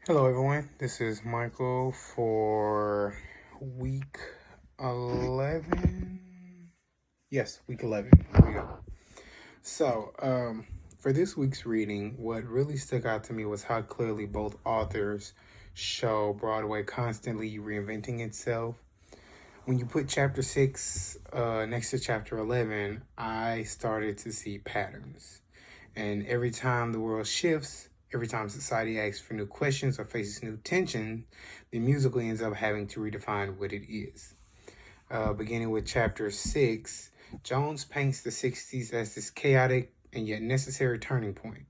Hello, everyone. This is Michael for week 11. Yes, week 11. Here we go. For this week's reading, what really stuck out to me was how clearly both authors show Broadway constantly reinventing itself. When you put chapter 6 next to chapter 11, I started to see patterns. And every time the world shifts, every time society asks for new questions or faces new tension, the musical ends up having to redefine what it is. Beginning with chapter 6, Jones paints the 60s as this chaotic and yet necessary turning point.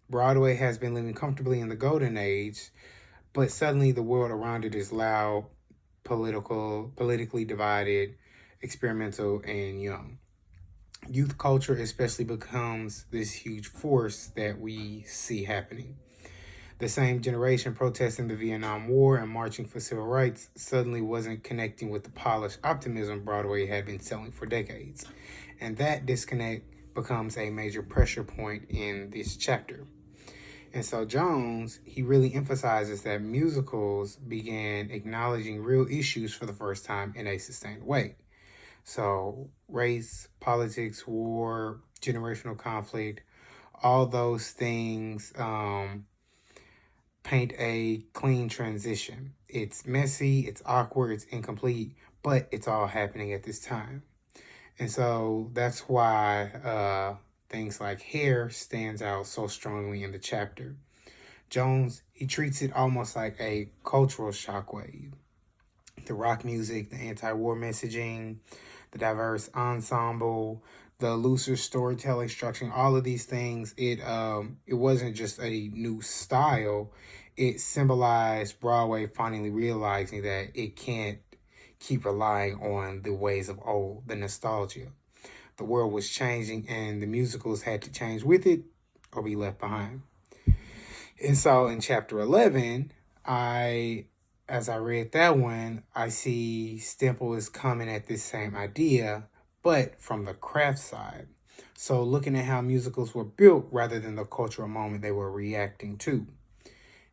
Broadway has been living comfortably in the golden age, but suddenly the world around it is loud, politically divided, experimental, and young. Youth culture especially becomes this huge force that we see happening. The same generation protesting the Vietnam War and marching for civil rights suddenly wasn't connecting with the polished optimism Broadway had been selling for decades. And that disconnect becomes a major pressure point in this chapter. And so Jones, he really emphasizes that musicals began acknowledging real issues for the first time in a sustained way. So, race, politics, war, generational conflict, all those things paint a clean transition. It's messy, it's awkward, it's incomplete, but it's all happening at this time. And so that's why things like Hair stands out so strongly in the chapter. Jones, he treats it almost like a cultural shockwave. The rock music, the anti-war messaging, the diverse ensemble, the looser storytelling structure, all of these things, it wasn't just a new style. It symbolized Broadway finally realizing that it can't keep relying on the ways of old, the nostalgia. The world was changing and the musicals had to change with it or be left behind. And so in chapter 11, as I read that one, I see Stemple is coming at this same idea, but from the craft side. So looking at how musicals were built rather than the cultural moment they were reacting to.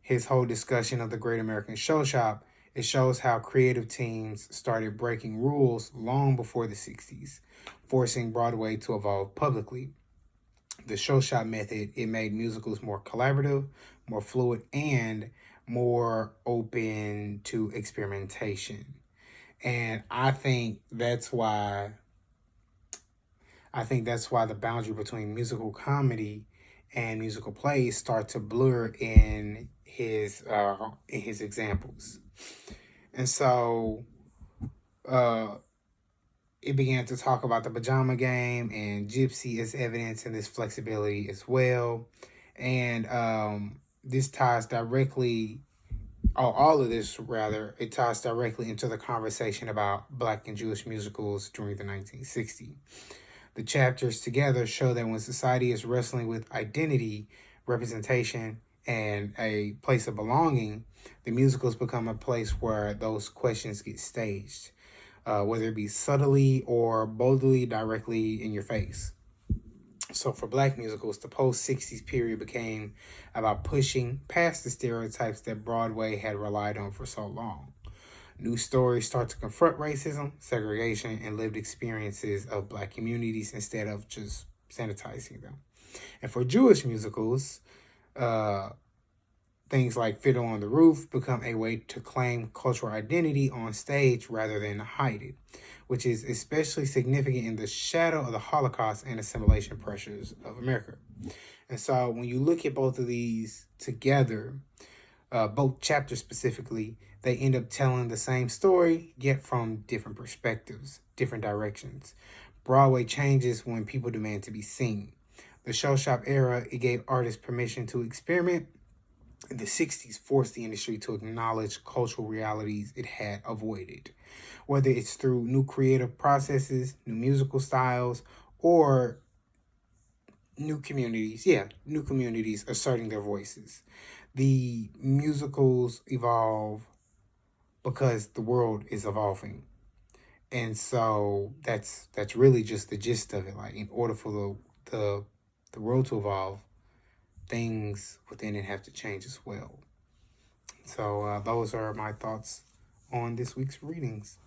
His whole discussion of the Great American Show Shop, it shows how creative teams started breaking rules long before the 60s, forcing Broadway to evolve publicly. The show shop method, it made musicals more collaborative, more fluid, and more open to experimentation. And I think that's why the boundary between musical comedy and musical plays start to blur in his examples. And so uh it began to talk about the pajama game and Gypsy as evidence in this flexibility as well. And this ties directly, or all of this rather, it ties directly into the conversation about Black and Jewish musicals during the 1960s. The chapters together show that when society is wrestling with identity, representation, and a place of belonging, the musicals become a place where those questions get staged, whether it be subtly or boldly directly in your face. So for Black musicals, the post 60s period became about pushing past the stereotypes that Broadway had relied on for so long. New stories start to confront racism, segregation, and lived experiences of Black communities instead of just sanitizing them. And for Jewish musicals, uh, things like Fiddle on the Roof become a way to claim cultural identity on stage rather than hide it, which is especially significant in the shadow of the Holocaust and assimilation pressures of America. And so when you look at both of these together, both chapters specifically, they end up telling the same story, yet from different perspectives, different directions. Broadway changes when people demand to be seen. The show shop era, it gave artists permission to experiment. The 60s forced the industry to acknowledge cultural realities it had avoided, whether it's through new creative processes, new musical styles, or new communities asserting their voices. The musicals evolve because the world is evolving. And so that's really just the gist of it. Like in order for the world to evolve, things within it have to change as well. So those are my thoughts on this week's readings.